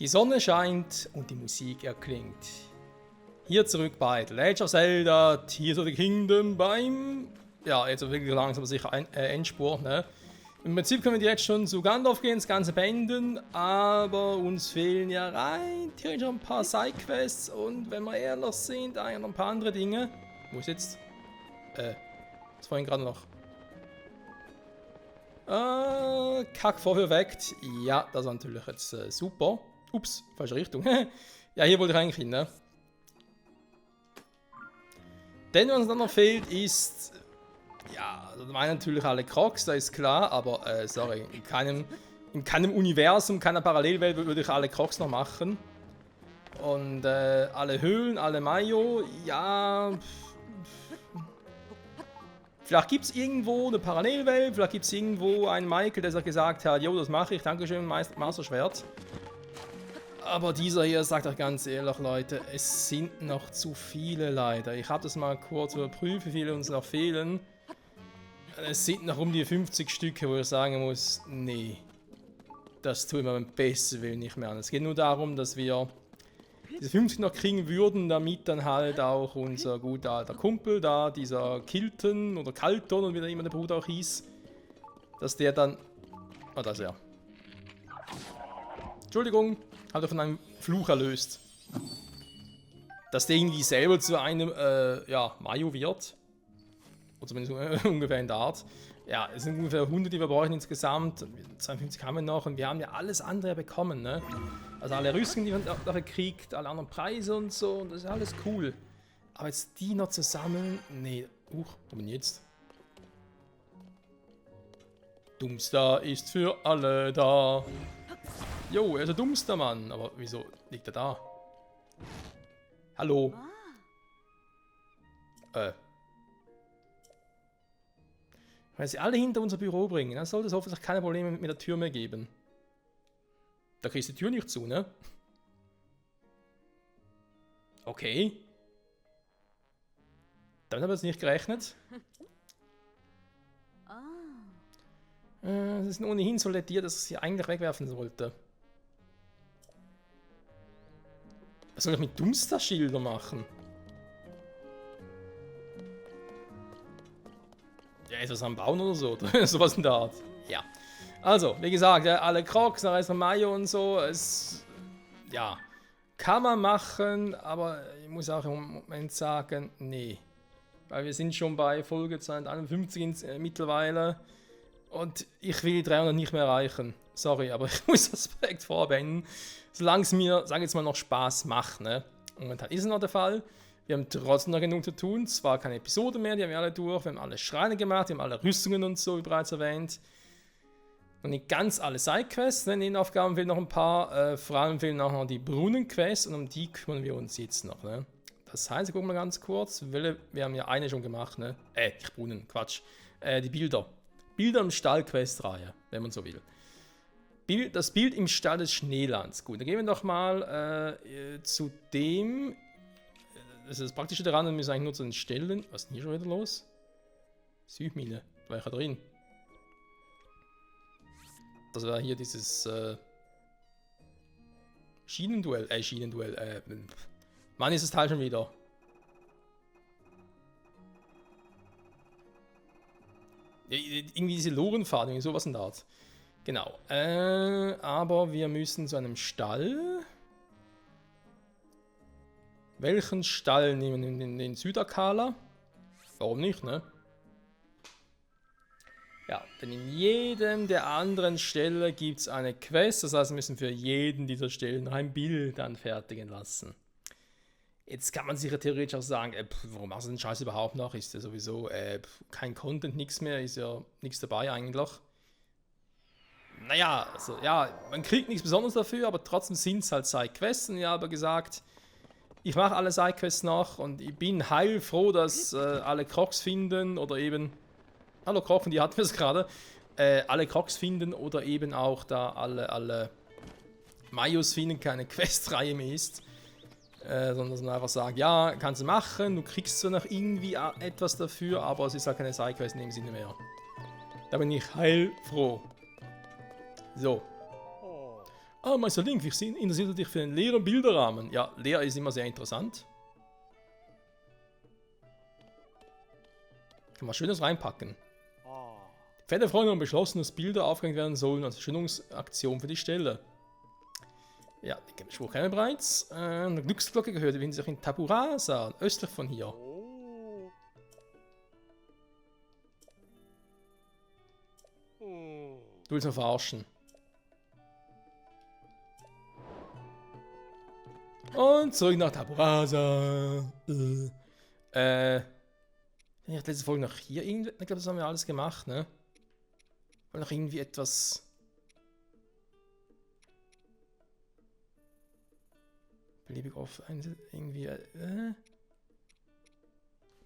Die Sonne scheint und die Musik erklingt. Hier zurück bei The Legend of Zelda, Tears of the Kingdom beim... Ja, jetzt wirklich langsam sicher Endspurt, ne? Im Prinzip können wir jetzt schon zu Gandalf gehen, das Ganze beenden, aber uns fehlen ja rein theoretisch noch ein paar Sidequests und wenn wir ehrlich sind, noch ein paar andere Dinge. Wo ist jetzt? Das vorhin gerade noch. Kack vorwärts. Ja, das war natürlich jetzt super. Ups, falsche Richtung. Ja, hier wollte ich eigentlich hin, ne? Denn was uns dann noch fehlt ist... Ja, also meinen natürlich alle Crocs, da ist klar, aber sorry, in keinem Universum, keiner Parallelwelt würde ich alle Crocs noch machen. Und alle Höhlen, alle Mayo, ja... Vielleicht gibt es irgendwo eine Parallelwelt, vielleicht gibt es irgendwo einen Michael, der gesagt hat, jo, das mache ich, dankeschön, Masterschwert. Aber dieser hier sagt euch ganz ehrlich, Leute, es sind noch zu viele leider. Ich habe das mal kurz überprüft, wie viele uns noch fehlen. Es sind noch um die 50 Stücke, wo ich sagen muss, nee, das tun wir beim besten Willen nicht mehr an. Es geht nur darum, dass wir diese 50 noch kriegen würden, damit dann halt auch unser guter alter Kumpel da, dieser Kilton oder Kalton und wie immer der Bruder auch hieß, dass der dann... Oh, da ist er. Entschuldigung, hat er von einem Fluch erlöst. Dass der irgendwie selber zu einem, ja, Mayo wird. Oder zumindest ungefähr in der Art. Ja, es sind ungefähr 100, die wir brauchen insgesamt. 52 haben wir noch und wir haben ja alles andere bekommen, ne? Also alle Rüstungen, die man dafür kriegt, alle anderen Preise und so, und das ist alles cool. Aber jetzt die noch zu sammeln, nee. Wo bin ich jetzt? Dummster ist für alle da. Jo, er ist ein dummster Mann, aber wieso liegt er da? Hallo? Wenn sie alle hinter unser Büro bringen, dann sollte es hoffentlich keine Probleme mit der Tür mehr geben. Da kriegst du die Tür nicht zu, ne? Okay. Damit haben wir jetzt nicht gerechnet. Das ist ohnehin so lediert, dass ich sie eigentlich wegwerfen sollte. Was soll ich mit Dumpster-Schilder machen? Ja, ist das am Bauen oder so? Oder sowas in der Art. Ja. Also, wie gesagt, alle Crocs, da ist noch Mayo und so. Es, ja, kann man machen, aber ich muss auch im Moment sagen, nee. Weil wir sind schon bei Folge 251 mittlerweile. Und ich will die 300 nicht mehr erreichen. Sorry, aber ich muss das Projekt vorbeenden. Solange es mir, sage ich jetzt mal, noch Spaß macht. Ne? Momentan ist es noch der Fall. Wir haben trotzdem noch genug zu tun. Zwar keine Episode mehr, die haben wir alle durch. Wir haben alle Schreine gemacht, wir haben alle Rüstungen und so, wie bereits erwähnt. Und nicht ganz alle Sidequests. Ne? In den Aufgaben fehlen noch ein paar. Vor allem fehlen auch noch die Brunnenquests und um die kümmern wir uns jetzt noch. Ne? Das heißt, gucken wir mal ganz kurz. Wir haben ja eine schon gemacht. Ne? Nicht Brunnen, Quatsch. Die Bilder. Bilder im Stall-Quest-Reihe, wenn man so will. Das Bild im Stall des Schneelands. Gut, dann gehen wir doch mal zu dem. Das ist das Praktische daran, wir müssen eigentlich nur zu den Stellen. Was ist denn hier schon wieder los? Südmine, da war ich ja drin. Das war hier dieses Schienenduell. Mann, ist das Teil schon wieder. Ja, irgendwie diese Lorenfahrt, irgendwie sowas in der Art. Genau. Aber wir müssen zu einem Stall. Welchen Stall nehmen wir? Den Südakala? Warum nicht, ne? Ja, denn in jedem der anderen Ställe gibt es eine Quest. Das heißt, wir müssen für jeden dieser Stellen noch ein Bild anfertigen lassen. Jetzt kann man sich ja theoretisch auch sagen, warum machst du den Scheiß überhaupt noch? Ist ja sowieso kein Content, nichts mehr, ist ja nichts dabei eigentlich. Naja, also ja, man kriegt nichts Besonderes dafür, aber trotzdem sind es halt Sidequests. Und ich habe gesagt, ich mache alle Sidequests noch und ich bin heilfroh, dass alle Crocs finden oder eben, hallo Crocs, die hatten wir es gerade, alle Crocs finden oder eben auch da alle Mayos finden, keine Questreihe mehr ist. Sondern dass man einfach sagt, ja, kannst du machen, du kriegst zwar noch irgendwie etwas dafür, aber es ist halt keine Sidequest in dem Sinne mehr. Da bin ich heilfroh. So. Ah, Meister Link, wie interessiert du dich für den leeren Bilderrahmen? Ja, leer ist immer sehr interessant. Kann man Schönes reinpacken. Die Pferdefreunde haben beschlossen, dass Bilder aufgehängt werden sollen als Schönungsaktion für die Stelle. Ja, den Spruch kennen wir bereits. Eine Glücksglocke gehört, wenn sie sich in Taburasa, östlich von hier. Du willst mich verarschen. Und zurück nach Taburasa. Ich habe letzte Folge noch hier irgendwie. Ich glaube, das haben wir alles gemacht, ne? Weil noch irgendwie etwas. Beliebig oft irgendwie.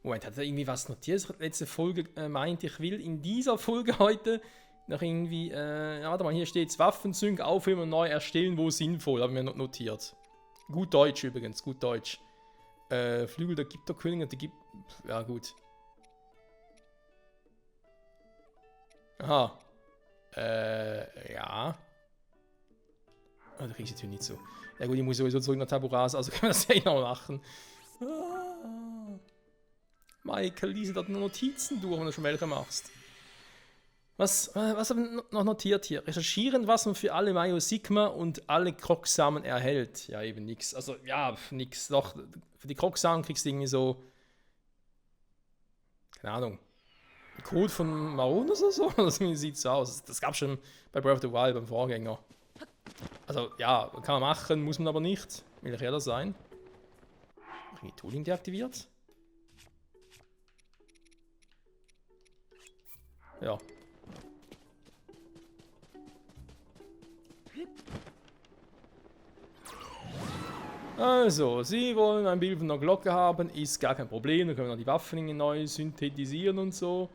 Moment, hat er irgendwie was notiert? Letzte Folge meint, ich will in dieser Folge heute noch irgendwie. Ja, warte mal, hier steht Waffensync aufheben und neu erstellen, wo sinnvoll. Haben wir notiert. Gut Deutsch übrigens, gut Deutsch. Flügel der Gipterkönigin und die gibt. Ja, gut. Aha. Ja. Oh, da krieg ich die Tür nicht so. Ja gut, ich muss sowieso zurück nach Taburas, also können wir das ja eh noch machen. Ah. Michael, lies dort nur Notizen durch, wenn du schon welche machst. Was haben wir noch notiert hier? Recherchieren, was man für alle Mayo Sigma und alle Krogsamen erhält. Ja, eben nix. Also, ja, nix. Doch, für die Krogsamen kriegst du irgendwie so. Keine Ahnung. Ein Code von Maronus oder so? Das sieht so aus. Das gab es schon bei Breath of the Wild, beim Vorgänger. Also, ja, kann man machen, muss man aber nicht. Will ich ehrlich sein. Irgendwie Tooling deaktiviert? Ja. Also, Sie wollen ein Bild von einer Glocke haben, ist gar kein Problem. Da können wir noch die Waffen neu synthetisieren und so.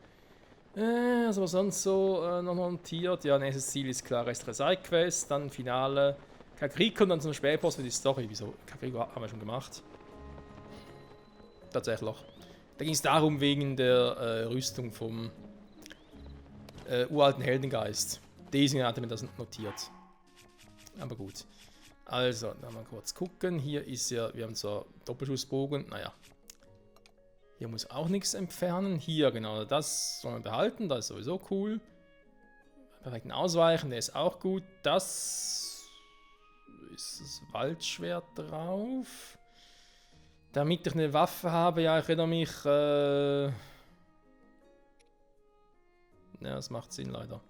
Also was sonst so noch notiert? Ja, nächstes Ziel ist klar, Restre Sidequest, dann Finale Kakriko und dann zum Spätboss für die Story. Wieso? Kakriko haben wir schon gemacht. Tatsächlich. Da ging es darum, wegen der Rüstung vom uralten Heldengeist. Deswegen hatte mir das notiert. Aber gut. Also, dann mal kurz gucken. Hier ist ja, wir haben zwar Doppelschussbogen, naja. Hier muss auch nichts entfernen. Hier, genau, das soll man behalten, das ist sowieso cool. Perfekten Ausweichen, der ist auch gut. Das ist das Waldschwert drauf. Damit ich eine Waffe habe, ja, ich erinnere mich. Ja, das macht Sinn leider.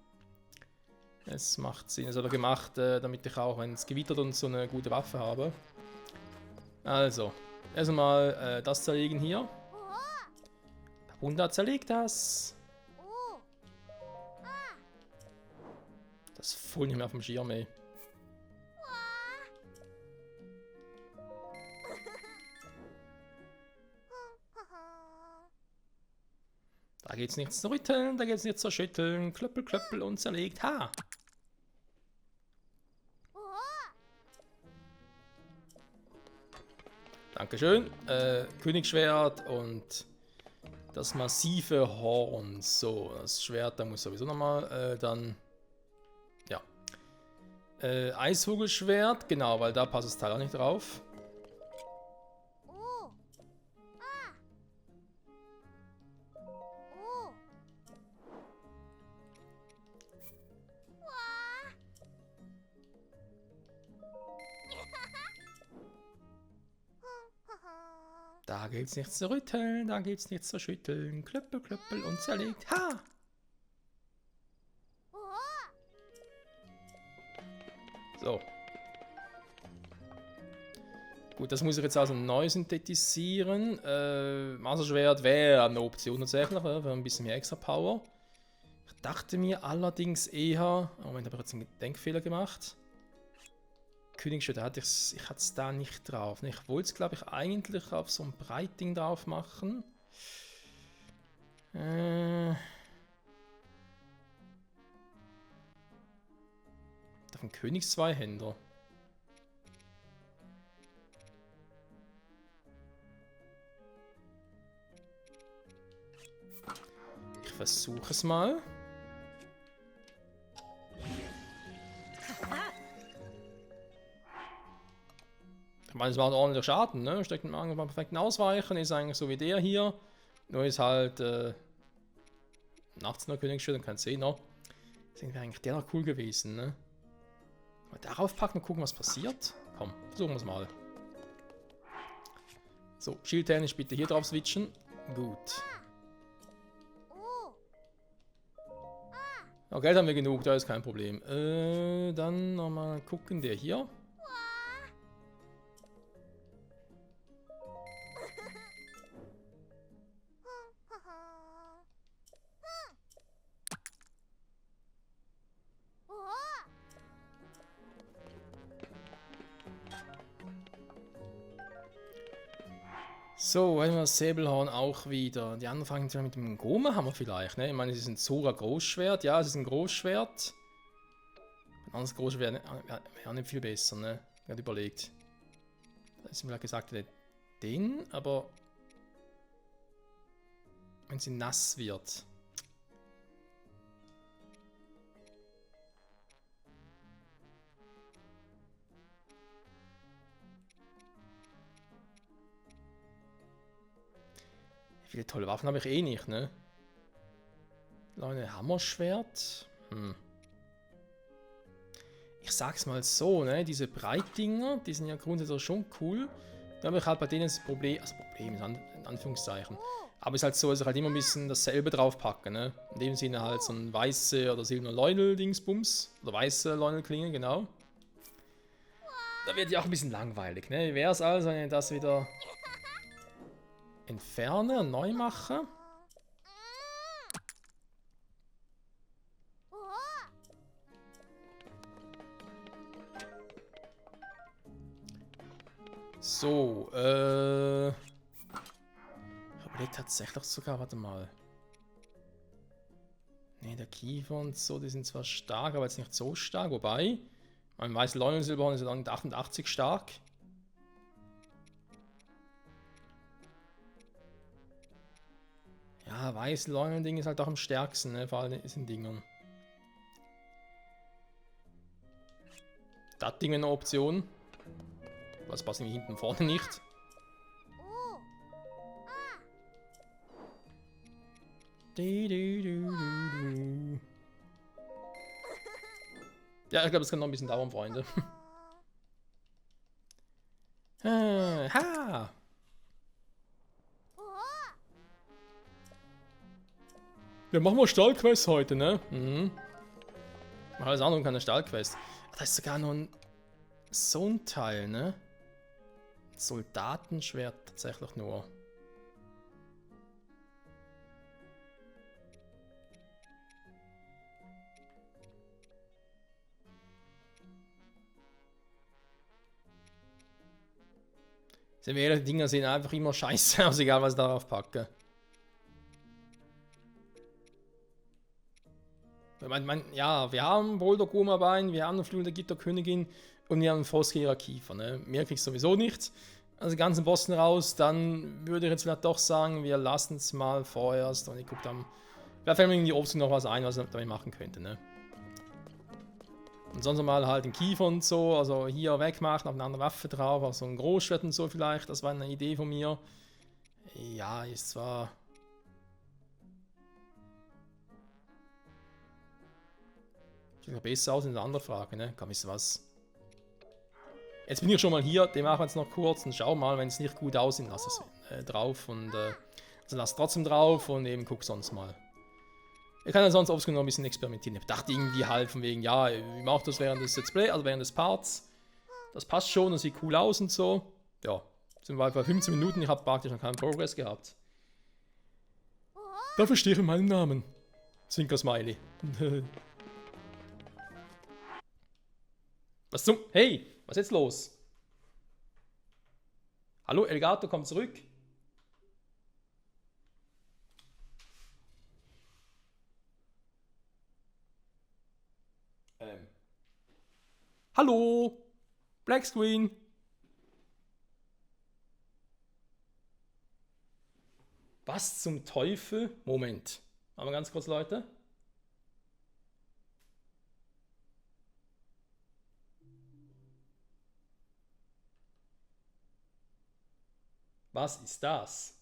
Es macht Sinn. Es hat er gemacht, damit ich auch, wenn es gewittert und so eine gute Waffe habe. Also, erstmal das zerlegen hier. Bunda zerlegt das. Das ist voll nicht mehr auf dem Schirm, ey. Da geht's nichts zu rütteln, da geht's nichts zu schütteln. Klöppel, klöppel und zerlegt. Ha! Dankeschön. Königsschwert und das massive Horn. So, das Schwert, da muss sowieso nochmal dann. Ja. Eisvogelschwert, genau, weil da passt das Teil auch nicht drauf. Da gibt's nichts zu rütteln, da gibt's nichts zu schütteln. Klöppel, klöppel und zerlegt. Ha! So. Gut, das muss ich jetzt also neu synthetisieren. Maserschwert wäre eine Option tatsächlich, wäre ein bisschen mehr extra Power. Ich dachte mir allerdings eher. Moment, habe ich jetzt einen Denkfehler gemacht. Königsschwert, ich hatte es da nicht drauf. Ich wollte es, glaube ich, eigentlich auf so ein Breiting drauf machen. Auf einen Königs-Zweihänder. Ich versuche es mal. Ich meine, es war ein ordentlicher Schaden, ne? Steckt im Angriff beim perfekten Ausweichen, ist eigentlich so wie der hier. Nur ist halt nachts in der Königsschild und kein Zehner. Deswegen wäre eigentlich der noch cool gewesen, ne? Mal darauf packen und gucken, was passiert. Komm, versuchen wir es mal. So, Schildtechnisch bitte hier drauf switchen. Gut. Oh, Geld haben wir genug, da ist kein Problem. Dann nochmal gucken, der hier. So, haben wir das Säbelhorn auch wieder. Die anderen fangen mit dem Goma haben wir vielleicht, ne? Ich meine, es ist ein Zora Großschwert. Ja, es ist ein Großschwert. Ein anderes Großschwert wäre auch nicht viel besser, ne? Ich habe überlegt. Da ist mir vielleicht gesagt, den, aber wenn sie nass wird. Viele tolle Waffen habe ich eh nicht, ne? Ein Hammerschwert. Ich sag's mal so, ne? Diese Breitdinger, die sind ja grundsätzlich schon cool. Da habe ich halt bei denen das Problem, also Problem in Anführungszeichen. Aber es ist halt so, dass ich halt immer ein bisschen dasselbe draufpacke, ne? In dem Sinne halt so ein weiße oder silberne Leunel-Dingsbums. Oder weiße Leunel-Klinge, genau. Da wird ja auch ein bisschen langweilig, ne? Wie wäre es also, wenn ich das wieder entferne und neu mache? So, ich überlege tatsächlich sogar, warte mal. Ne, der Kiefer und so, die sind zwar stark, aber jetzt nicht so stark. Wobei, mein weißes Leunensilberhorn ist ja dann mit 88 stark. Ja, weißes Leunending ist halt auch am stärksten, ne, vor allem in diesen Dingern. Das Ding eine Option. Was passt nämlich hinten und vorne nicht. Ja, ich glaube, das kann noch ein bisschen dauern, Freunde. Ha! Ja, machen wir Stallquest heute, ne? Mhm. Mach alles andere und keine Stallquest. Da ist sogar noch so ein Teil, ne? Soldatenschwert tatsächlich nur. Die Dinger sehen einfach immer scheiße aus, egal was ich darauf packe. Ja, wir haben Boulder Goma Bein, wir haben einen Flügel der Gitterkönigin und wir haben einen Frostgeher Kiefer. Ne? Mehr kriegst du sowieso nicht. Also die ganzen Bossen raus, dann würde ich jetzt vielleicht doch sagen, wir lassen es mal vorerst und ich gucke dann. Vielleicht fällt mir irgendwie Obst noch was ein, was ich damit machen könnte. Ne? Und sonst mal halt den Kiefer und so, also hier wegmachen, auf eine andere Waffe drauf, auf so ein Großschwert und so vielleicht, das war eine Idee von mir. Ja, ist zwar. Sieht noch besser aus in der anderen Frage, ne? Kann wissen was. Jetzt bin ich schon mal hier, den machen wir jetzt noch kurz und schau mal, wenn es nicht gut aussieht, lass es drauf und also lass trotzdem drauf und eben guck sonst mal. Ich kann ja sonst offscreen noch ein bisschen experimentieren. Ich dachte irgendwie halt von wegen, ja, ich mache das während des Let's Play, also während des Parts. Das passt schon, das sieht cool aus und so. Ja, sind wir bei 15 Minuten, ich habe praktisch noch keinen Progress gehabt. Dafür stehe ich in meinem Namen. Zwinker Smiley. Was zum... Hey, was ist jetzt los? Hallo, Elgato, komm zurück. Hallo, Black Screen. Was zum Teufel? Moment. Mal ganz kurz, Leute. Was ist das?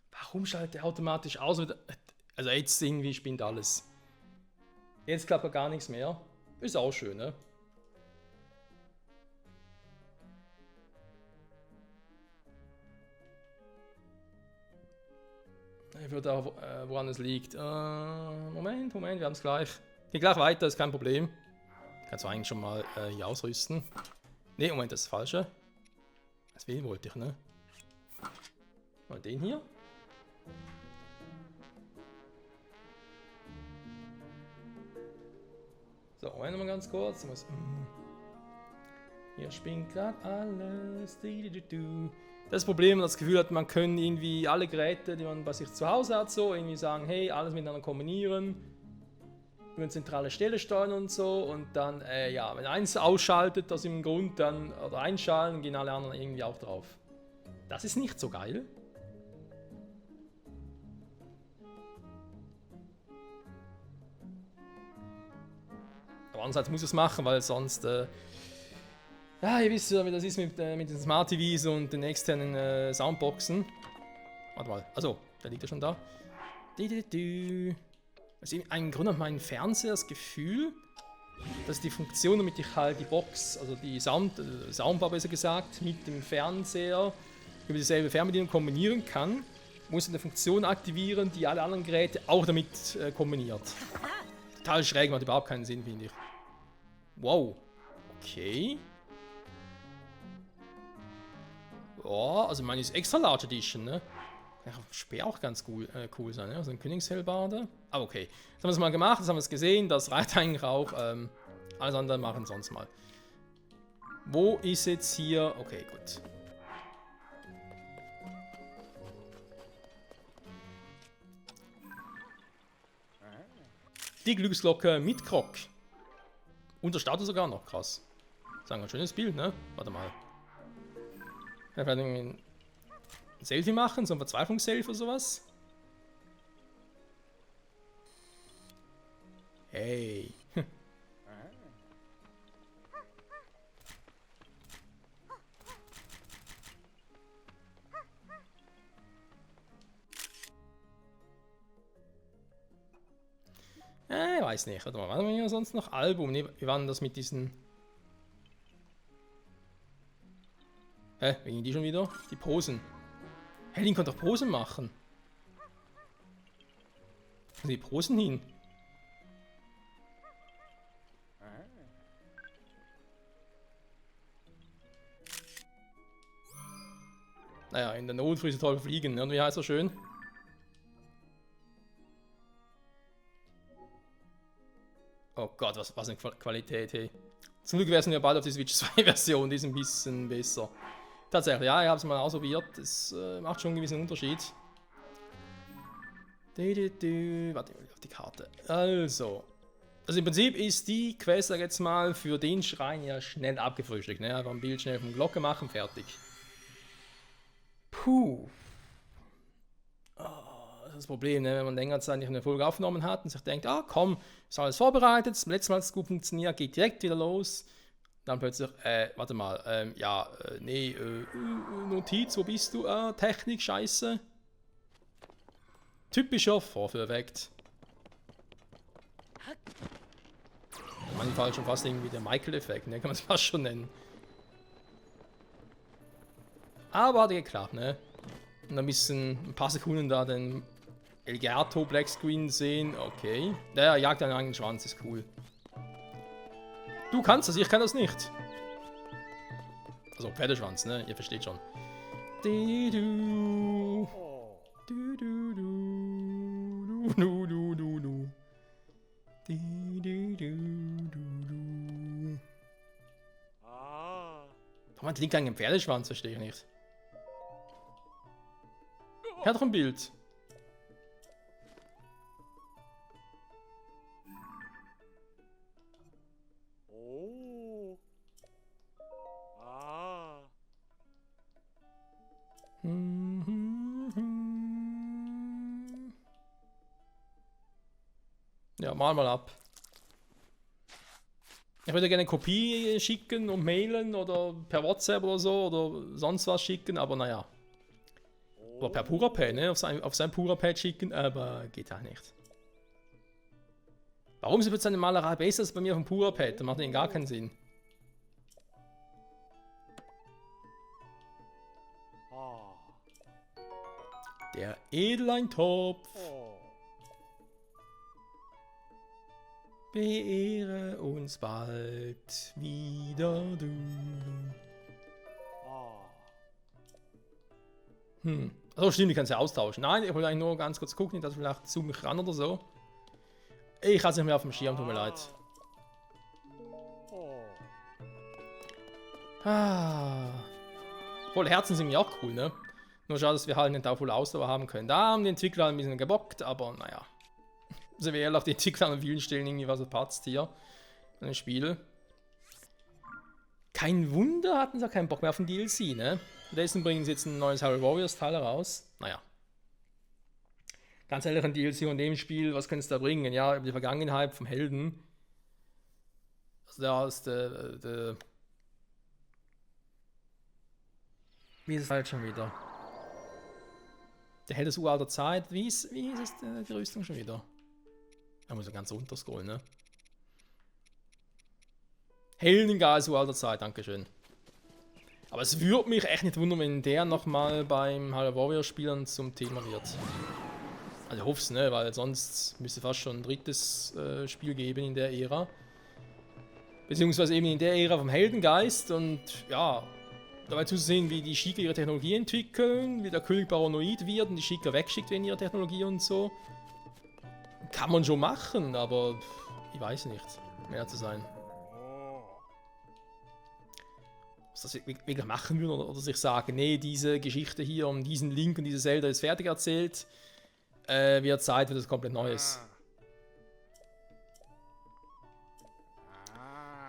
Warum schaltet er automatisch aus? Also jetzt irgendwie spinnt alles. Jetzt klappt gar nichts mehr. Ist auch schön, ne? Ich würde auch, woran es liegt. Moment, wir haben es gleich. Geht gleich weiter, ist kein Problem. Kannst du eigentlich schon mal hier ausrüsten. Ne, Moment, das ist das Falsche. Das wollte ich, ne? Mal den hier. So, Moment mal ganz kurz. Hier spinnt gerade alles. Das Problem, das Gefühl hat, man kann irgendwie alle Geräte, die man bei sich zu Hause hat, so irgendwie sagen, hey, alles miteinander kombinieren, über eine zentrale Stelle steuern und so, und dann, ja, wenn eins ausschaltet, aus dem Grund dann, oder einschalten, gehen alle anderen irgendwie auch drauf. Das ist nicht so geil. Aber andererseits muss ich es machen, weil sonst, ja, ihr wisst ja, wie das ist mit den Smart TVs und den externen Soundboxen. Warte mal, also, der liegt ja schon da. Also im Grunde hat mein Fernseher das Gefühl, dass die Funktion, damit ich halt die Box, also die Soundbar besser gesagt, mit dem Fernseher über dieselbe Fernbedienung kombinieren kann, muss ich eine Funktion aktivieren, die alle anderen Geräte auch damit kombiniert. Total schräg, macht überhaupt keinen Sinn, finde ich. Wow. Okay. Ja, also meine ist extra Large Edition, ne? Ja, Speer auch ganz cool sein, ne? Also ein Königshellbarde. Aber okay. Das haben wir es mal gemacht, das haben wir es gesehen, das reicht eigentlich auch. Alles andere machen sonst mal. Wo ist jetzt hier... Okay, gut. Die Glücksglocke mit Krog. Und der Status sogar noch, krass. Das ist ein schönes Bild, ne? Warte mal. Ich werde ein Selfie machen, so ein Verzweiflungsselfie oder sowas. Hey. Weiß nicht. Warte mal, was haben wir hier sonst noch? Album. Nee, wie war denn das mit diesen... Hä? Wie gingen die schon wieder? Die Posen. Hä, Link kann doch Posen machen. Wo sind die Posen hin? Naja, in der Not für diese toll fliegen. Und wie heißt er schön? Oh Gott, was eine Qualität, hey. Zum Glück wären wir bald auf die Switch 2 Version, die ist ein bisschen besser. Tatsächlich, ja, ich habe es mal ausprobiert. Das macht schon einen gewissen Unterschied. Warte, auf die Karte. Also im Prinzip ist die Quest, sag jetzt mal, für den Schrein ja schnell abgefrühstückt. Ne? Einfach ein Bild schnell vom Glocke machen, fertig. Puh. Oh, das ist das Problem, ne? Wenn man länger Zeit nicht eine Folge aufgenommen hat und sich denkt, ah komm, ist alles vorbereitet, das letzte Mal hat es gut funktioniert, geht direkt wieder los. Dann plötzlich, warte mal, ja, nee, Notiz, wo bist du? Technik, scheiße. Typischer Vorführeffekt. In manchen Fall schon fast irgendwie der Michael-Effekt, ne? Kann man es fast schon nennen. Aber hat geklappt, ne? Und ein paar Sekunden da den Elgato Black Screen sehen, okay. Der jagt einen eigenen Schwanz, ist cool. Du kannst das, ich kann das nicht. Also Pferdeschwanz, ne? Ihr versteht schon. Du. Du, du, du, du, du, du, du. Du, du, du, du, du. Warum hat Link einen Pferdeschwanz? Verstehe ich nicht. Er hat doch ein Bild. Ja, mal ab. Ich würde gerne eine Kopie schicken und mailen oder per WhatsApp oder so oder sonst was schicken, aber naja. Oder per Purapay, ne? Auf sein Purapay schicken, aber geht halt nicht. Warum ist jetzt eine Malerei besser als bei mir auf dem Purapay? Das macht ihnen gar keinen Sinn. Der Edeleintopf. Beehre uns bald wieder du. Achso, stimmt, die kannst du ja austauschen. Nein, ich wollte eigentlich nur ganz kurz gucken, dass vielleicht zoom mich ran oder so. Ich hatte es nicht mehr auf dem Schirm, tut mir leid. Voll Herzen sind mir auch cool, ne? Nur schade, dass wir halt nicht auch voll Ausdauer haben können. Da haben die Entwickler ein bisschen gebockt, aber naja. Sind wir ehrlich, die Entwickler an vielen Stellen irgendwie was verpatzt hier. In dem Spiel. Kein Wunder, hatten sie auch keinen Bock mehr auf den DLC, ne? Stattdessen bringen sie jetzt ein neues Hyrule Warriors Teil raus. Naja. Ganz ehrlich, ein DLC von dem Spiel, was könnte es da bringen? Ja, über die Vergangenheit vom Helden. Also da ist der wie ist es halt schon wieder? Der Held des uralter Zeit. Wie ist es die Rüstung schon wieder? Da muss ich ganz runter scrollen, ne? Heldengeist uralter Zeit, dankeschön. Aber es würde mich echt nicht wundern, wenn der nochmal beim Hyrule Warriors Spielern zum Thema wird. Also ich hoffe es, ne? Weil sonst müsste fast schon ein drittes Spiel geben in der Ära. Beziehungsweise eben in der Ära vom Heldengeist und ja, dabei zu sehen, wie die Shika ihre Technologie entwickeln, wie der König paranoid wird und die Shika wegschickt wegen ihrer Technologie und so. Kann man schon machen, aber ich weiß nicht, mehr zu sein. Was das wirklich machen würden oder sich sagen, nee, diese Geschichte hier um diesen Link und diese Zelda ist fertig erzählt, wird Zeit für das komplett Neues.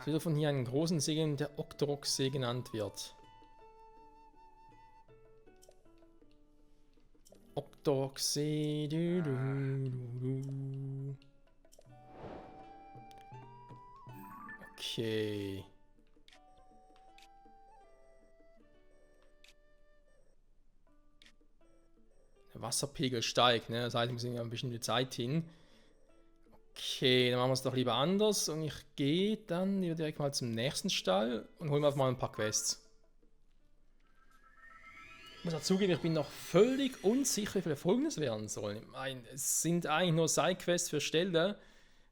Es wird von hier einen großen Segen, der Octorok-See genannt wird. Octorok-See. Okay. Der Wasserpegel steigt, ne? Das heißt, wir müssen ja ein bisschen die Zeit hin. Okay, dann machen wir es doch lieber anders und ich gehe dann direkt mal zum nächsten Stall und hole mir einfach mal ein paar Quests. Ich muss auch zugeben, ich bin noch völlig unsicher, wie viele Folgen es werden sollen. Ich meine, es sind eigentlich nur Sidequests für Stelle.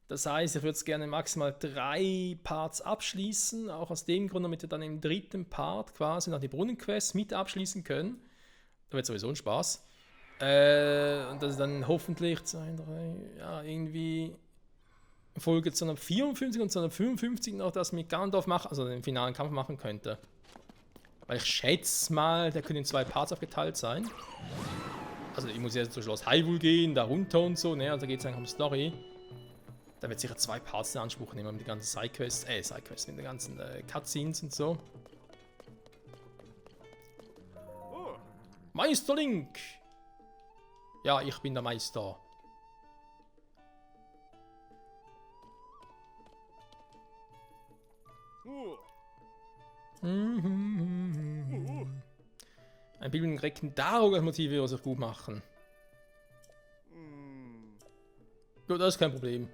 Das heißt, ich würde es gerne maximal 3 Parts abschließen, auch aus dem Grund, damit wir dann im dritten Part quasi noch die Brunnenquests mit abschließen können. Da wird sowieso ein Spaß. Und das ist dann hoffentlich 2, 3, ja, irgendwie Folge 254 und 255 noch das mit Gandalf machen, also den finalen Kampf machen könnte. Weil ich schätze mal, der könnte in 2 Parts aufgeteilt sein. Also ich muss jetzt zum Schloss Hyrule gehen, da runter und so, ne, also geht es eigentlich um Story. Da wird sicher 2 Parts in Anspruch nehmen, mit den ganzen Sidequests, mit den ganzen Cutscenes und so. Meister Link! Ja, ich bin der Meister. Ein Bild mit dem korrekten Daruk-Motiv würde sich gut machen. Gut, das ist kein Problem.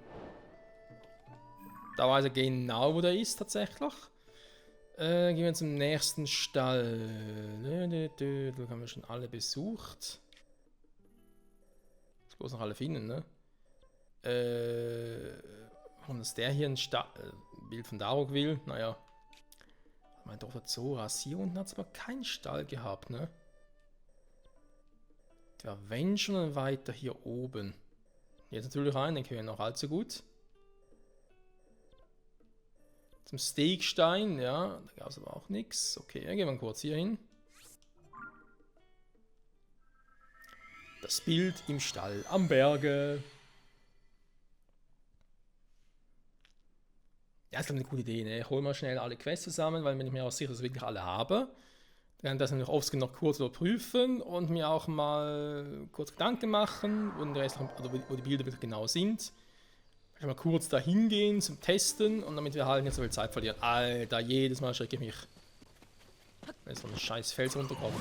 Da weiß er genau, wo der ist tatsächlich. Gehen wir zum nächsten Stall. Da haben wir schon alle besucht. Jetzt muss noch alle finden, ne? Warum ist der hier ein Bild von Daruk will? Naja. Mein Dorf Zoras. Hier unten hat es aber keinen Stall gehabt, ne? Der wenn schon weiter hier oben. Jetzt natürlich rein, den kennen wir noch allzu gut. Zum Steakstein, ja, da gab es aber auch nichts. Okay, gehen wir kurz hier hin. Das Bild im Stall am Berge. Ja, ist eine gute Idee, ne? Ich hole mal schnell alle Quests zusammen, weil wenn ich mir auch sicher, dass ich wirklich alle habe, dann kann ich das nämlich oft noch kurz überprüfen und mir auch mal kurz Gedanken machen, wo die Bilder wirklich genau sind. Kann ich mal kurz da hingehen zum Testen und damit wir halt nicht so viel Zeit verlieren. Alter, jedes Mal erschrecke ich mich. Wenn so ein scheiß Fels runterkommt.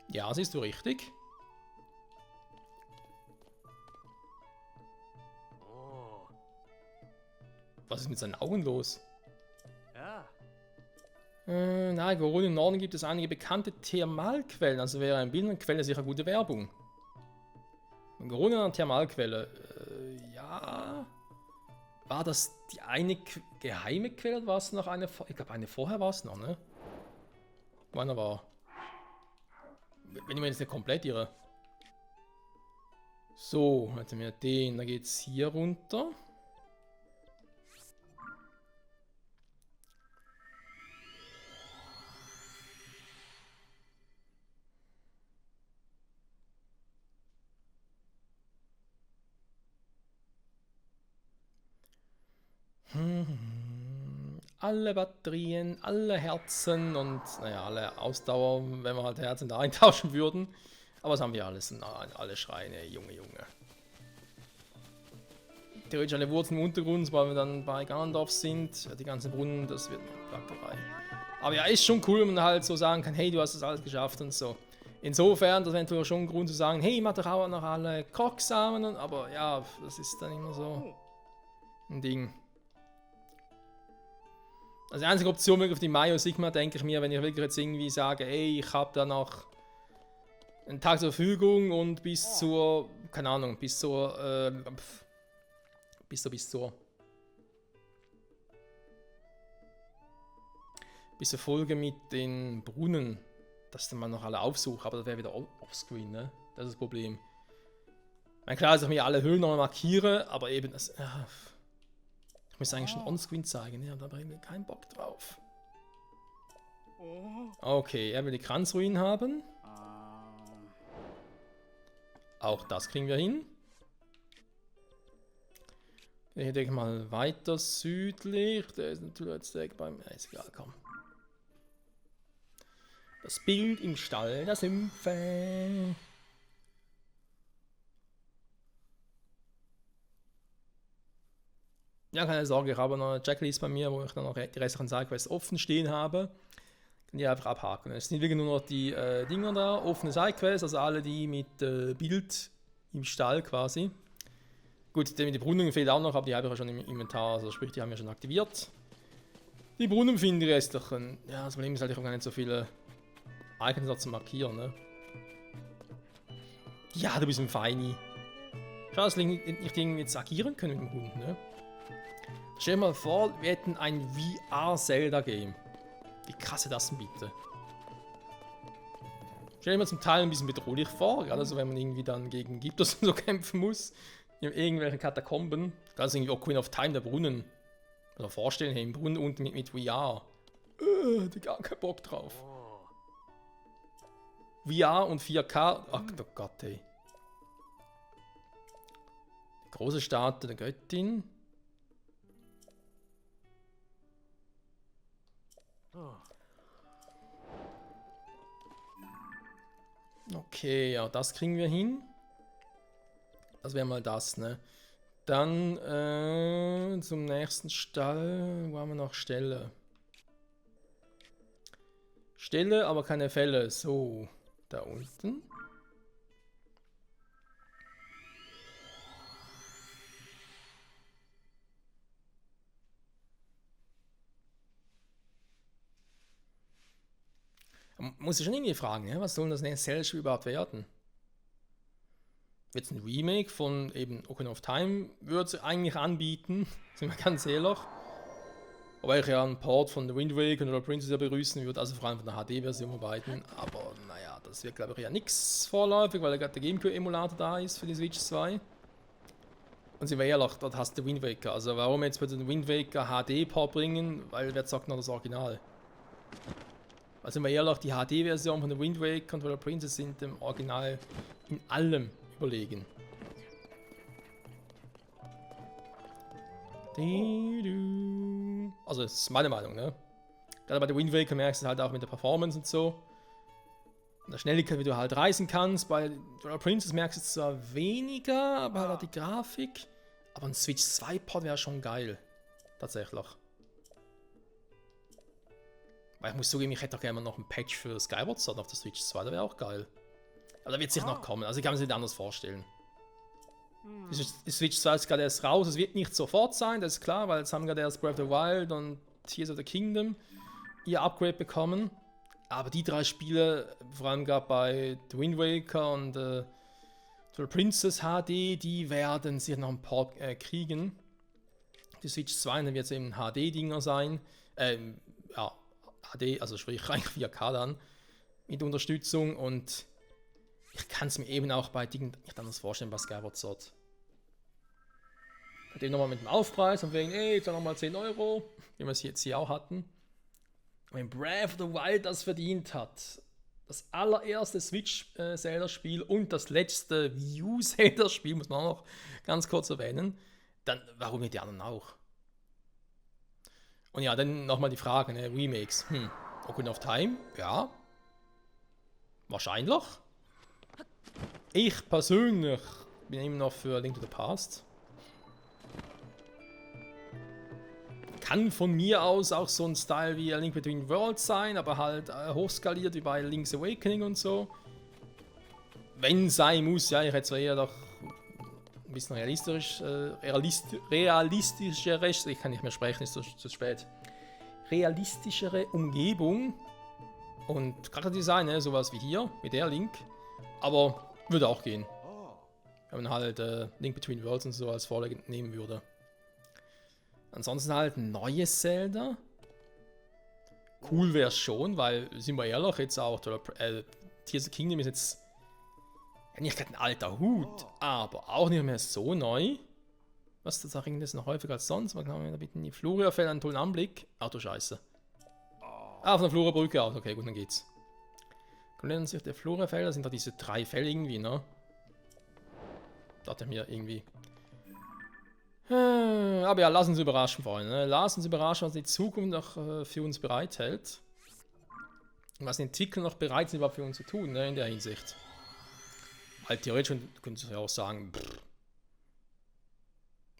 Ja, siehst du richtig. Was ist mit seinen Augen los? Ja. Na, in Gorun im Norden gibt es einige bekannte Thermalquellen, also wäre eine Bildungsquelle sicher gute Werbung. In Gorun eine Thermalquelle. Ja. War das die eine geheime Quelle oder war es noch eine? Ich glaube, eine vorher war es noch, ne? Meiner war. Wenn ich mir jetzt nicht komplett irre. So, hatten wir den. Da geht's hier runter. Alle Batterien, alle Herzen und naja, alle Ausdauer, wenn wir halt Herzen da eintauschen würden. Aber das haben wir alles, alle Schreine, Junge. Theoretisch alle Wurzeln im Untergrund, weil wir dann bei Ganondorf sind. Die ganzen Brunnen, das wird eine Plackerei. Aber ja, ist schon cool, wenn man halt so sagen kann, hey, du hast das alles geschafft und so. Insofern, das wäre schon ein Grund zu sagen, hey, mach doch auch noch alle Krogsamen. Aber ja, das ist dann immer so ein Ding. Also die einzige Option wirklich auf die Mayo Sigma, denke ich mir, wenn ich wirklich jetzt irgendwie sage, ey, ich habe da noch einen Tag zur Verfügung und bis zur, keine Ahnung, bis zur Folge mit den Brunnen, dass dann mal noch alle aufsuche, aber das wäre wieder offscreen, ne? Das ist das Problem. Ich meine, klar, dass ich mir alle Höhlen nochmal markiere, aber eben, das, ich müsste eigentlich schon onscreen zeigen, ja, da habe ich keinen Bock drauf. Okay, er will die Kranzruinen haben. Auch das kriegen wir hin. Ich denke mal weiter südlich. Der ist natürlich jetzt direkt beim. Ja, ist egal, komm. Das Bild im Stall der Sümpfe. Ja, keine Sorge, ich habe noch eine Checklist bei mir, wo ich dann noch die restlichen Sidequests offen stehen habe. Kann die einfach abhaken. Es sind wirklich nur noch die Dinger da, offene Sidequests, also alle die mit Bild im Stall quasi. Gut, die Brunnen fehlt auch noch, aber die habe ich ja schon im Inventar, also sprich, die haben wir schon aktiviert. Die Brunnen finden die restlichen. Ja, das Problem ist halt, ich habe gar nicht so viele Icons da zu markieren, ne? Ja, du bist ein Feini. Schau, dass wir nicht irgendwie jetzt agieren können mit dem Hund, ne? Stell dir mal vor, wir hätten ein VR-Zelda-Game. Wie krass ist das denn bitte? Stell dir mal zum Teil ein bisschen bedrohlich vor, gerade so, wenn man irgendwie dann gegen Gyptos so kämpfen muss. In irgendwelchen Katakomben. Ganz irgendwie Ocarina of Time, der Brunnen. Also vorstellen, hey, im Brunnen und mit VR. Hat gar keinen Bock drauf. VR und 4K. Ach oh Gott, ey. Die große Statue der Göttin. Okay, ja, das kriegen wir hin. Das wäre mal das, ne? Dann zum nächsten Stall. Wo haben wir noch Ställe? Ställe, aber keine Fälle. So, da unten. Muss ich schon irgendwie fragen, ja? Was soll das nächste Zelda-Spiel überhaupt werden? Jetzt ein Remake von eben Ocarina of Time würde es eigentlich anbieten, sind wir ganz ehrlich. Wobei ich ja einen Port von The Wind Waker oder Princess ja begrüßen würde, also vor allem von der HD-Version von beiden. Aber naja, das wird glaube ich ja nichts vorläufig, weil ja gerade der GameCube-Emulator da ist für die Switch 2. Und sind wir ehrlich, dort hast du Wind Waker. Also warum jetzt bitte den Wind Waker HD-Port bringen, weil wer sagt noch das Original? Also, wenn wir ehrlich, die HD-Version von der Wind Waker und Twilight Princess sind dem Original in allem überlegen. Also, das ist meine Meinung, ne? Gerade bei der Wind Waker merkst du halt auch mit der Performance und so. Und der Schnelligkeit, wie du halt reisen kannst. Bei Twilight Princess merkst du es zwar weniger, aber halt auch die Grafik. Aber ein Switch 2-Port wäre schon geil. Tatsächlich. Weil ich muss zugeben, ich hätte auch gerne noch ein Patch für Skyward Sword auf der Switch 2, das wäre auch geil. Aber da wird sicher noch kommen, also ich kann mir das nicht anders vorstellen. Die Switch 2 ist gerade erst raus, es wird nicht sofort sein, das ist klar, weil jetzt haben gerade erst Breath of the Wild und Tears of the Kingdom ihr Upgrade bekommen. Aber die 3 Spiele, vor allem gerade bei The Wind Waker und Twilight Princess HD, die werden sicher noch einen Port kriegen. Die Switch 2, dann wird es eben ein HD-Dinger sein. Ja, HD, also sprich rein 4K dann, mit Unterstützung, und ich kann es mir eben auch bei Dingen nicht anders vorstellen, bei Skyward Sword. Hat eben nochmal mit dem Aufpreis und wegen, jetzt nochmal 10 €, wie wir es jetzt hier auch hatten. Wenn Breath of the Wild das verdient hat, das allererste Switch-Zelda-Spiel und das letzte Wii U-Zelda-Spiel, muss man auch noch ganz kurz erwähnen, dann warum nicht die anderen auch? Und ja, dann nochmal die Frage, ne? Remakes. Ocarina of Time? Ja. Wahrscheinlich. Ich persönlich bin immer noch für Link to the Past. Kann von mir aus auch so ein Style wie A Link Between Worlds sein, aber halt hochskaliert wie bei Link's Awakening und so. Wenn sein muss, ja, ich hätte zwar eher doch ein bisschen realistischere, ich kann nicht mehr sprechen, ist zu spät. Realistischere Umgebung und Charakterdesign, ne, sowas wie hier, mit der Link. Aber würde auch gehen. Wenn man halt Link Between Worlds und so als Vorlage nehmen würde. Ansonsten halt ein neues Zelda. Cool wäre es schon, weil, sind wir ehrlich, jetzt auch Tears of the Kingdom ist jetzt ja, nicht gerade ein alter Hut, aber auch nicht mehr so neu. Was das auch ist noch häufiger als sonst. Man kann da bitte in die Flure fällt einen tollen Anblick. Ach du Scheiße. Von der Flurerbrücke aus. Okay, gut, dann geht's. Können sich der Flurerfelder, sind da diese 3 Fälle irgendwie, ne? Dachte mir irgendwie. Aber ja, lass uns überraschen, Freunde. Ne? Lass uns überraschen, was die Zukunft noch für uns bereithält. Und was die Entwickler noch bereit sind, überhaupt für uns zu tun, ne, in der Hinsicht. Halt theoretisch könnte ich ja auch sagen,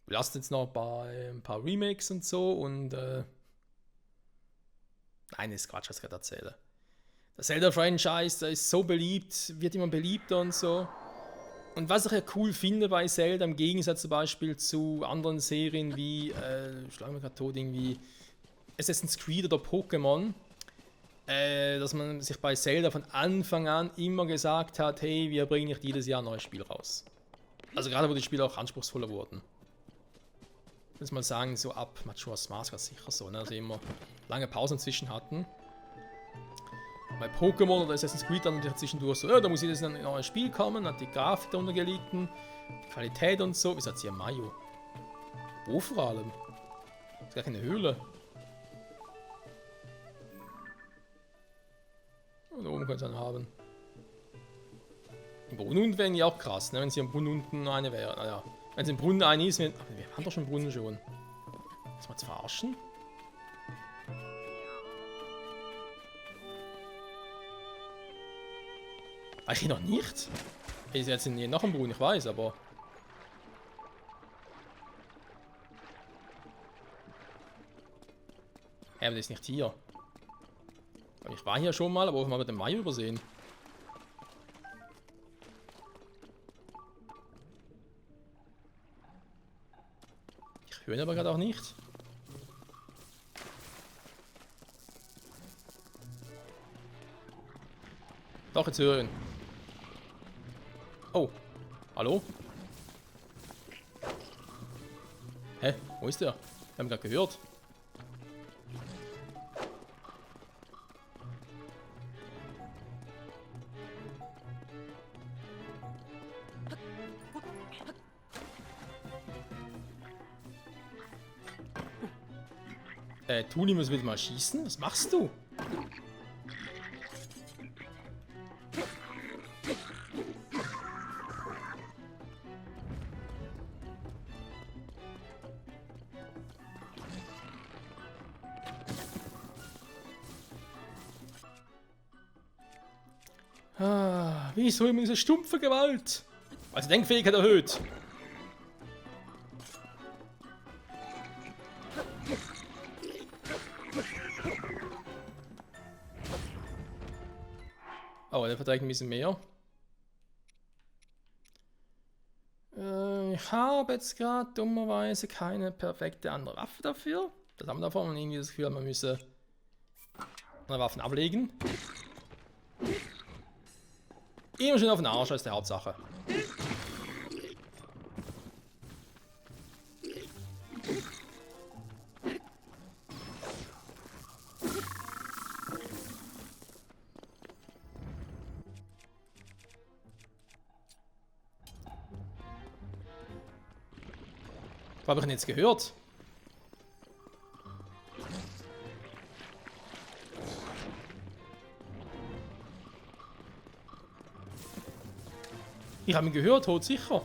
wir lassen jetzt noch bei ein paar Remakes und so und nein, ist Quatsch, was ich gerade erzähle. Das Zelda-Franchise, da ist so beliebt, wird immer beliebter und so. Und was ich ja cool finde bei Zelda, im Gegensatz zum Beispiel zu anderen Serien wie, schlagen wir gerade tot, irgendwie Assassin's Creed oder Pokémon, dass man sich bei Zelda von Anfang an immer gesagt hat, hey, wir bringen nicht jedes Jahr ein neues Spiel raus. Also gerade wo die Spiele auch anspruchsvoller wurden. Ich muss mal sagen, so ab Majora's Mask war es sicher so, ne? Also immer lange Pausen zwischen hatten. Bei Pokémon oder Assassin's Creed dann zwischendurch so, da muss jedes ein neues Spiel kommen, hat die Grafik darunter gelitten, die Qualität und so. Wieso hat sie ja Mayo? Wo vor allem? Das ist gar keine Höhle. Und da oben könnte es einen haben. Im Brunnen wären die auch krass, ne? Wenn sie am Brunnen unten eine wäre. Naja, wenn es im Brunnen eine ist, wir haben doch schon einen Brunnen schon. Das mal zu verarschen? Eigentlich noch nicht. Ist jetzt hier noch ein Brunnen, ich weiß, aber. Aber das ist nicht hier. Ich war hier schon mal, aber offenbar mit dem Mai übersehen. Ich höre ihn aber gerade auch nicht. Doch, jetzt hören. Oh. Hallo? Hä? Wo ist der? Wir haben gerade gehört. Tuni muss wieder mal schießen? Was machst du? Ah, wieso immer diese stumpfe Gewalt? Also Denkfähigkeit erhöht. Oh, der verträgt ein bisschen mehr. Ich habe jetzt gerade dummerweise keine perfekte andere Waffe dafür. Das haben wir davon und irgendwie das Gefühl, man müsse andere Waffen ablegen. Immer schön auf den Arsch, das ist die Hauptsache. Was habe ich denn jetzt gehört? Ich habe ihn gehört, tot sicher.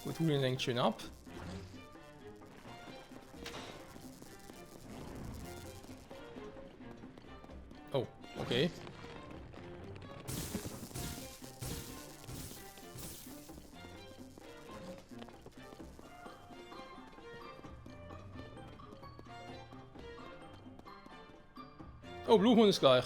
Gut, Julian lenkt schön ab. Oh, okay. Oh, Blumen ist gleich.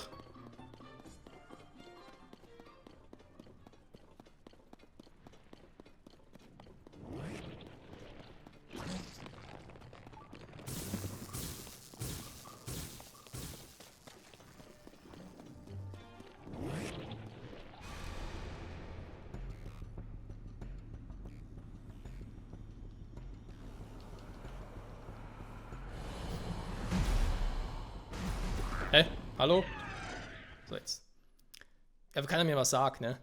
Hä? Hallo? So, jetzt. Ja, keiner mir was sagt, ne?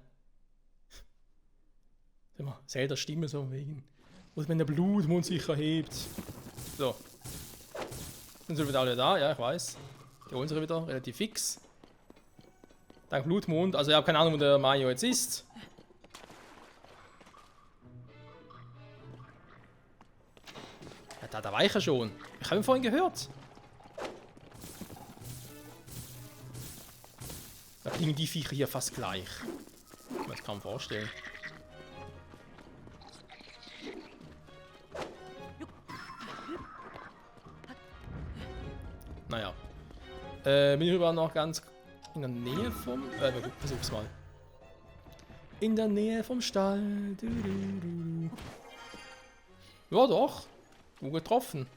Immer selber Stimme so wegen. Oder wenn der Blutmond sich erhebt. So. Sind sie wieder alle da? Ja, ich weiß. Die holen sich wieder relativ fix. Dank Blutmond. Also, ich habe keine Ahnung, wo der Mario jetzt ist. Ja, da war ich ja schon. Ich habe ihn vorhin gehört. Da klingen die Viecher hier fast gleich. Ich kann mir das kaum vorstellen. Naja. Bin ich überall noch ganz in der Nähe vom... versuch's mal. In der Nähe vom Stall. Du, du, du. Ja, doch. Gut getroffen.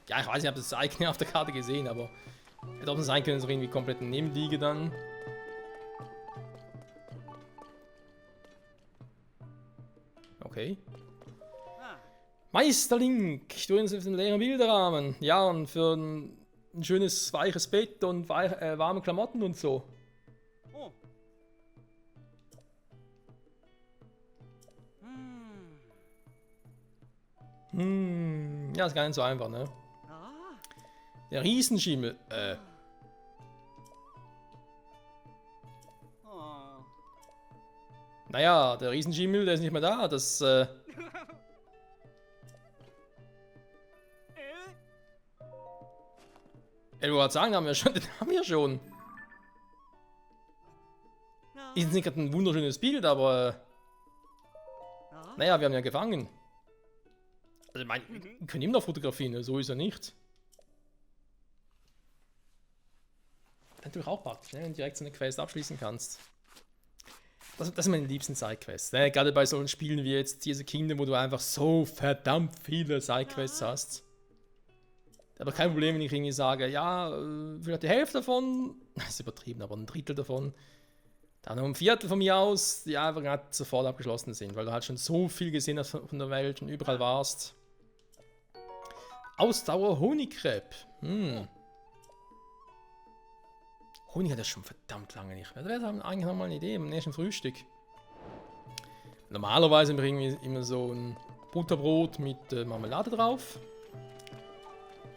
Ja, ich weiß nicht, ich habe das Icon auf der Karte gesehen, aber... Hätte auch sein können, dass es irgendwie komplett daneben liege dann. Okay. Meister Link, du uns auf den leeren Bilderrahmen. Ja, und für ein schönes, weiches Bett und warme Klamotten und so. Oh. Ja, ist gar nicht so einfach, ne? Ah. Der Riesenschimmel, Oh. Naja, der Riesenschimmel, der ist nicht mehr da, das, Ich wollte gerade sagen, den haben wir schon. Ist jetzt nicht gerade ein wunderschönes Bild, aber... Naja, wir haben ja gefangen. Also, ich meine, wir können immer noch fotografieren, ne? So ist er nicht. Natürlich auch praktisch, ne? Wenn du direkt so eine Quest abschließen kannst. Das sind meine liebsten Sidequests. Ne? Gerade bei solchen Spielen wie jetzt diese Kingdom, wo du einfach so verdammt viele Sidequests hast. Aber kein Problem, wenn ich irgendwie sage, ja, vielleicht die Hälfte davon, das ist übertrieben, aber ein Drittel davon, dann noch ein Viertel von mir aus, die einfach gerade sofort abgeschlossen sind, weil du halt schon so viel gesehen hast von der Welt und überall warst. Ausdauer Honigcrepe. Honig hat das schon verdammt lange nicht mehr. Wir haben eigentlich nochmal eine Idee im nächsten Frühstück. Normalerweise bringen wir immer so ein Butterbrot mit Marmelade drauf.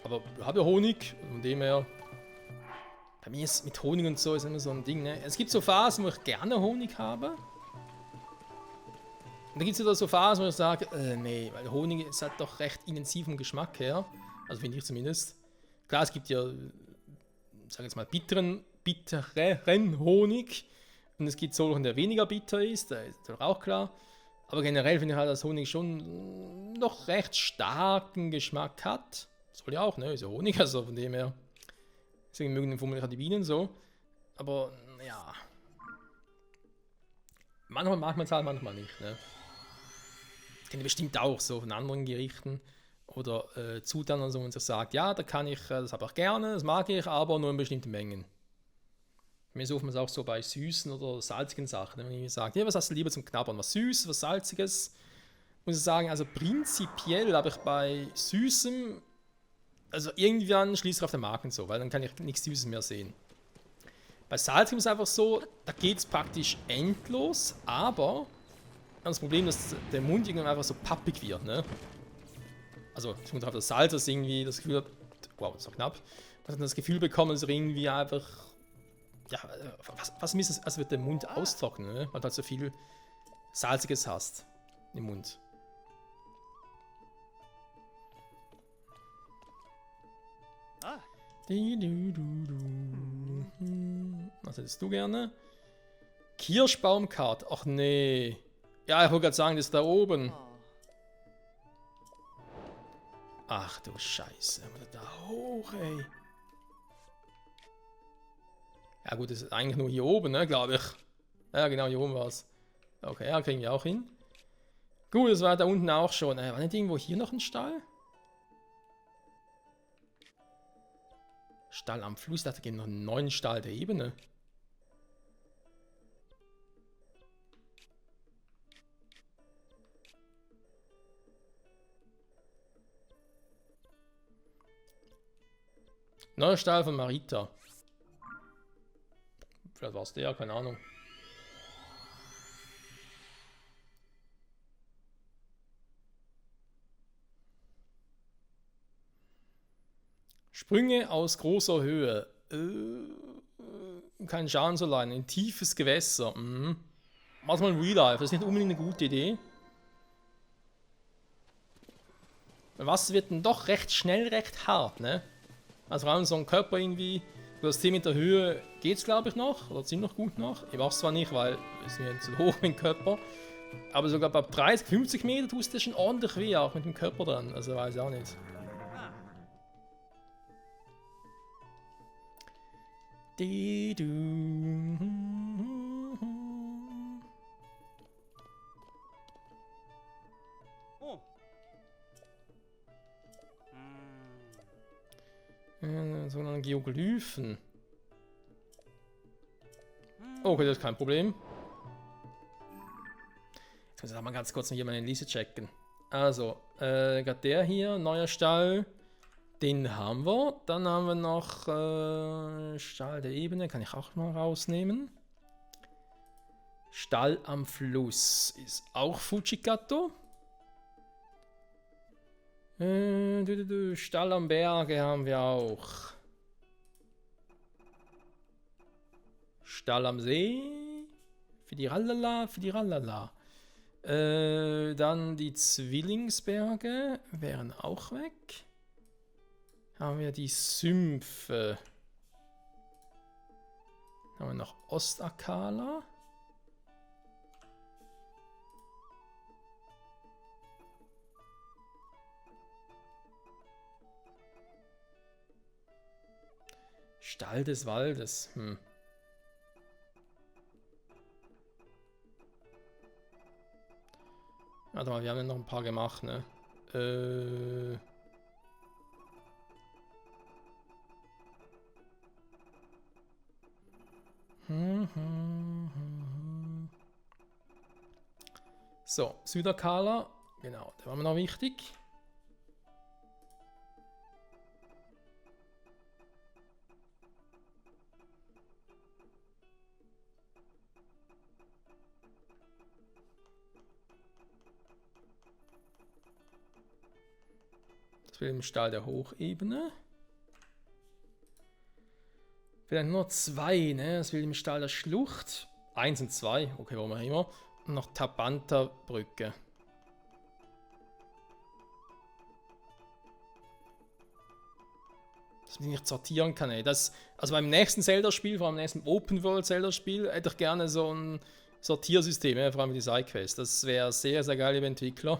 Aber ich habe ja Honig, von dem her. Bei mir ist mit Honig und so ist immer so ein Ding, ne? Es gibt so Phasen, wo ich gerne Honig habe. Und dann gibt es wieder so Phasen, wo ich sage, nee, weil Honig ist halt doch recht intensiven Geschmack her. Also finde ich zumindest. Klar, es gibt ja, sagen wir jetzt mal, bitteren Honig. Und es gibt solchen, der weniger bitter ist, da ist doch auch klar. Aber generell finde ich halt, dass Honig schon noch recht starken Geschmack hat. Soll ja auch, ne? Ist ja Honig, also von dem her. Deswegen mögen den vermutlich auch die Bienen so. Aber, ja. Manchmal mag man es halt, manchmal nicht, ne? Kennt ihr bestimmt auch so von anderen Gerichten oder Zutaten und so, und sich sagt, ja, da kann ich, das habe ich gerne, das mag ich, aber nur in bestimmten Mengen. Mir sucht man es auch so bei süßen oder salzigen Sachen. Wenn ich sage, ja, was hast du lieber zum Knabbern? Was Süßes, was Salziges? Muss ich sagen, also prinzipiell habe ich bei Süßem, also irgendwann schließe ich auf den Magen so, weil dann kann ich nichts Süßes mehr sehen. Bei Salzigem ist es einfach so, da geht es praktisch endlos, aber das Problem ist, dass der Mund irgendwann einfach so pappig wird, ne? Also, ich muss auf das Salz, dass irgendwie das Gefühl hat, wow, das ist auch knapp, dass das Gefühl bekommen, dass irgendwie einfach, ja, was ist es, als wird der Mund austrocknen, ne? Weil du halt so viel Salziges hast im Mund. Ah. Was hättest du gerne? Kirschbaumkart. Ach nee. Ja, ich wollte gerade sagen, das ist da oben. Oh. Ach du Scheiße. Da hoch, ey. Ja gut, das ist eigentlich nur hier oben, ne, glaube ich. Ja, genau, hier oben war es. Okay, ja, kriegen wir auch hin. Gut, das war da unten auch schon. War nicht irgendwo hier noch ein Stall? Stall am Fluss, da gibt noch einen neuen Stall der Ebene. Neuer Stall von Marita. Vielleicht war es der, keine Ahnung. Sprünge aus großer Höhe. Kein Schaden so leiden. Ein tiefes Gewässer. Mach mal ein Real Life. Das ist nicht unbedingt eine gute Idee. Weil Wasser wird dann doch recht schnell recht hart, ne? Also vor allem so ein Körper irgendwie, über das 10 Meter Höhe geht's glaube ich noch, oder ziemlich gut noch. Ich mach's zwar nicht, weil es ist mir zu hoch mit dem Körper. Aber sogar bei 30, 50 Meter tust du schon ordentlich weh, auch mit dem Körper dran. Also weiß ich auch nicht. Oh. So einen Geoglyphen. Okay, das ist kein Problem. Jetzt muss ich mal ganz kurz noch hier meine Liste checken. Also, gerade der hier, neuer Stall. Den haben wir. Dann haben wir noch Stall der Ebene, kann ich auch mal rausnehmen. Stall am Fluss ist auch Fujikato. Stall am Berge haben wir auch. Stall am See. Für die Rallala. Dann die Zwillingsberge wären auch weg. Haben wir die Sümpfe. Haben wir noch Ostakala. Stall des Waldes. Warte mal, wir haben ja noch ein paar gemacht, ne? So, Südakala. Genau, der war mir noch wichtig. Das will im Stall der Hochebene. Vielleicht nur 2, ne? Das will im Stall der Schlucht. 1 und 2, okay, warum auch immer. Und noch Tabanta-Brücke. dass man die nicht sortieren kann. Ey. Also beim nächsten Zelda-Spiel, vor allem beim nächsten Open-World-Zelda-Spiel, hätte ich gerne so ein Sortiersystem, vor allem mit die Sidequests. Das wäre sehr, sehr geil, liebe Entwickler.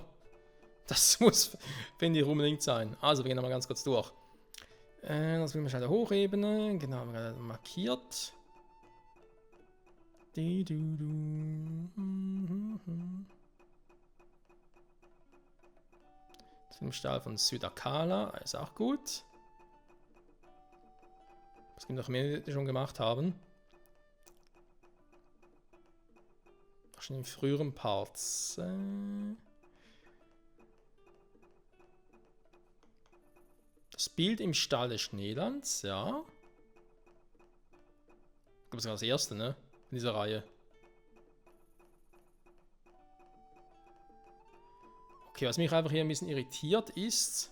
Das muss, finde ich, unbedingt sein. Also, wir gehen nochmal ganz kurz durch. Das will man schnell hochebene. Genau, haben wir gerade markiert. Das Filmstahl von Südakala ist auch gut. Das gibt noch mehr, die schon gemacht haben. Auch schon in früheren Parts. Das Bild im Stall des Schneelands, ja. Ich glaube, das ist das erste, ne? In dieser Reihe. Okay, was mich einfach hier ein bisschen irritiert ist.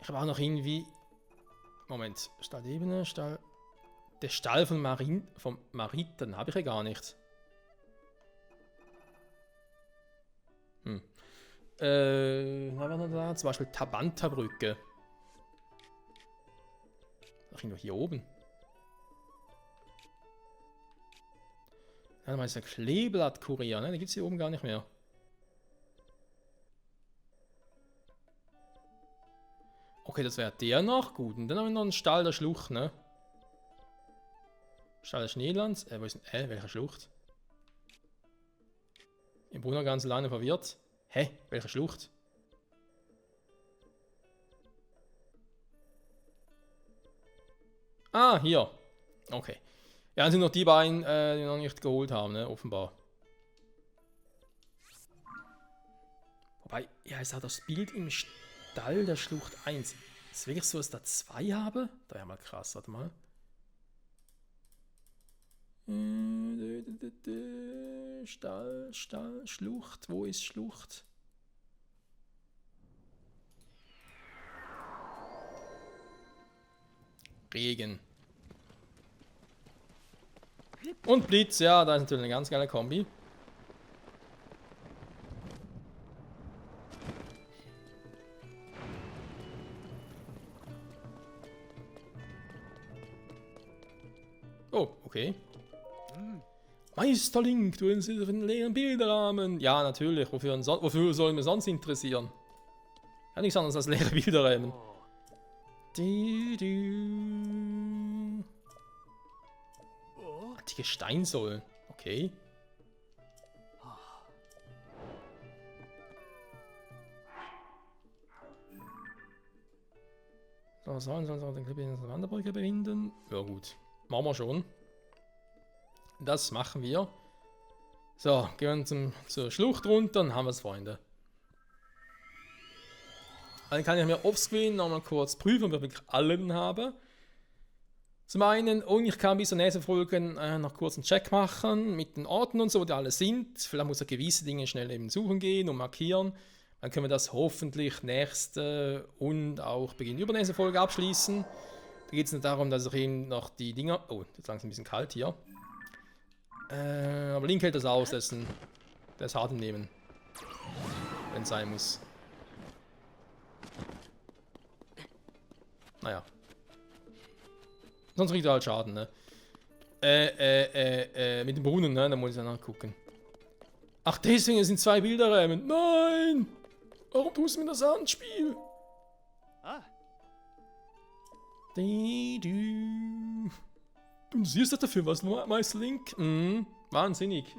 Ich habe auch noch irgendwie. Moment, Stallebene, Stall. Der Stall von Mariten habe ich ja gar nicht. Was war da? Zum Beispiel Tabanta-Brücke. Ach, nur hier oben. Ja, dann ist der Kleeblattkurier, ne? Den gibt es hier oben gar nicht mehr. Okay, das wäre der noch. Gut, und dann haben wir noch einen Stall der Schlucht, ne? Stall des Schneelands. Wo ist denn, welche Schlucht? Im Brunner ganz lange verwirrt. Hä? Welche Schlucht? Ah, hier. Okay. Ja, das sind noch die beiden, die wir noch nicht geholt haben, ne? Offenbar. Wobei, ja, ist auch das Bild im Stall der Schlucht 1. Ist es wirklich so, dass ich da 2 habe? Da wäre mal krass, warte mal. Stall, Schlucht. Wo ist Schlucht? Regen. Und Blitz, ja, da ist natürlich eine ganz geile Kombi. Oh, okay. Meister Link, du hast einen leeren Bilderrahmen. Ja, natürlich. Wofür sollen wir sonst interessieren? Ja, nichts anderes als leere Bilderrahmen. Antike Steinsäulen. Okay. So, sollen wir den Klippe in der Wanderbrücke befinden? Ja, gut. Machen wir schon. Das machen wir. So, gehen wir zur Schlucht runter und haben wir es, Freunde. Dann kann ich mir offscreen nochmal kurz prüfen, ob ich wirklich allen habe. Zum einen, und ich kann bis zur nächsten Folge noch kurz einen Check machen mit den Orten und so, wo die alle sind. Vielleicht muss ich gewisse Dinge schnell eben suchen gehen und markieren. Dann können wir das hoffentlich nächste und auch Beginn übernächste Folge abschließen. Da geht es nicht darum, dass ich eben noch die Dinger. Oh, jetzt langsam ein bisschen kalt hier. Aber Link hält das aus, der ist hart im Nehmen. Wenn es sein muss. Naja. Sonst kriegt er halt Schaden, ne? Mit dem Brunnen, ne? Da muss ich ja nachgucken. Ach, deswegen sind 2 Bilderräume. Nein! Warum tust du mir das an, Spiel? Ah. Du siehst das dafür was, Meister Link? Wahnsinnig.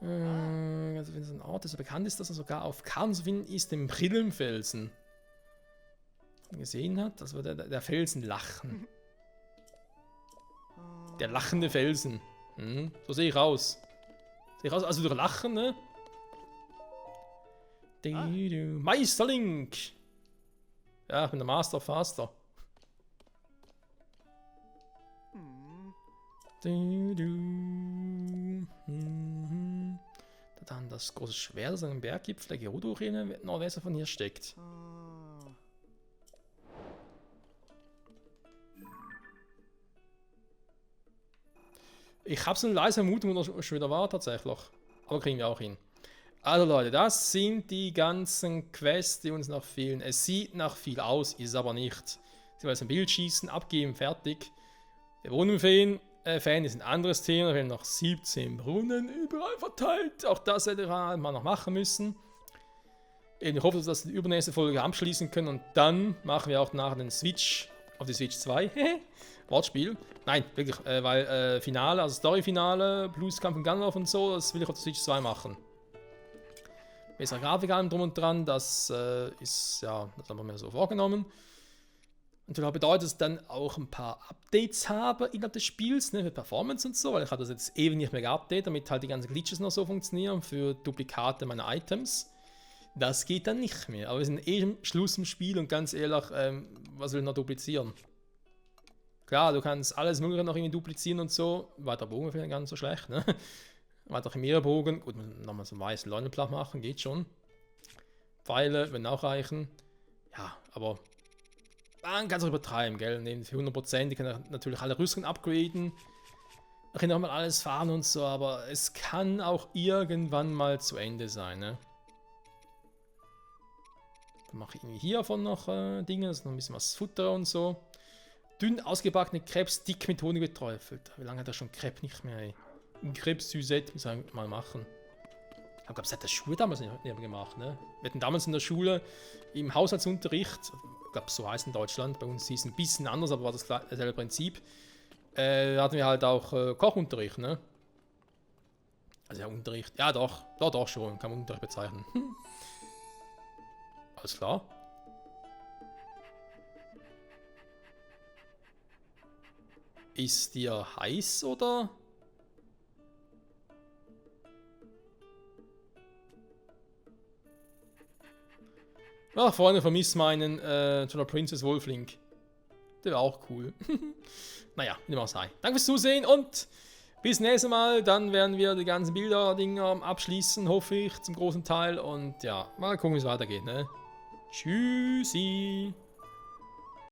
Also wenn so ein Ort ist, so bekannt ist, dass er sogar auf Karten zu finden ist, im Brillenfelsen. Gesehen hat, das war der Felsenlachen. Der lachende Felsen. So sehe ich aus. Sehe ich aus, also durch Lachen, ne? Meister Link! Ja, ich bin der Master of Faster. Dann das große Schwert, das an dem Berggipfel der Gerudo-Arena Nordwest von hier steckt. Ich habe so eine leise Vermutung, wo das schon wieder war tatsächlich. Aber kriegen wir auch hin. Also Leute, das sind die ganzen Quests, die uns noch fehlen. Es sieht nach viel aus, ist es aber nicht. Sie wollen ein Bild schießen, abgeben, fertig. Der Brunnenfan ist ein anderes Thema. Wir haben noch 17 Brunnen überall verteilt. Auch das hätte man noch machen müssen. Ich hoffe, dass wir das in der übernächsten Folge abschließen können. Und dann machen wir auch nachher den Switch auf die Switch 2. Wortspiel. Nein, wirklich, weil Finale, also Story-Finale, Blueskampf in Gunlove und so, das will ich auf der Switch 2 machen. Bessere Grafik allem drum und dran, das ist, ja, das haben wir mir so vorgenommen. Und das bedeutet, dass ich dann auch ein paar Updates habe innerhalb des Spiels, ne, für Performance und so, weil ich habe das jetzt ewig nicht mehr geupdatet, damit halt die ganzen Glitches noch so funktionieren für Duplikate meiner Items. Das geht dann nicht mehr, aber wir sind eh am Schluss im Spiel und ganz ehrlich, was will ich noch duplizieren? Klar, du kannst alles Mögliche noch irgendwie duplizieren und so, weiter Bogen finde ich gar nicht so schlecht, ne? Weiter Chimera-Bogen, gut, nochmal so einen weißen Leuenblatt machen, geht schon. Pfeile, wenn auch reichen. Ja, aber man kann es auch übertreiben, gell? Neben für 100%, die können natürlich alle Rüstungen upgraden. Ich kann auch mal alles fahren und so, aber es kann auch irgendwann mal zu Ende sein, ne? Dann mache ich irgendwie hiervon noch Dinge, das ist noch ein bisschen was Futter und so. Dünn ausgebackene Krebs, dick mit Honig geträufelt. Wie lange hat er schon Krebs nicht mehr, ey? Ein Krebs-Süßett, muss ich mal machen. Ich glaube, seit der Schule damals nicht mehr gemacht, ne? Wir hatten damals in der Schule im Haushaltsunterricht, ich glaube, so heißt es in Deutschland, bei uns hieß es ein bisschen anders, aber war das dasselbe Prinzip. Da hatten wir halt auch Kochunterricht, ne? Also ja, Unterricht, ja doch schon, kann man Unterricht bezeichnen. Alles klar. Ist dir heiß oder? Ach, Freunde, vermisst meinen Twilight Princess Wolflink. Der war auch cool. Naja, wie dem auch sei. Danke fürs Zusehen und bis nächstes Mal. Dann werden wir die ganzen Bilder-Dinger abschließen, hoffe ich, zum großen Teil. Und ja, mal gucken, wie es weitergeht, ne? Tschüssi.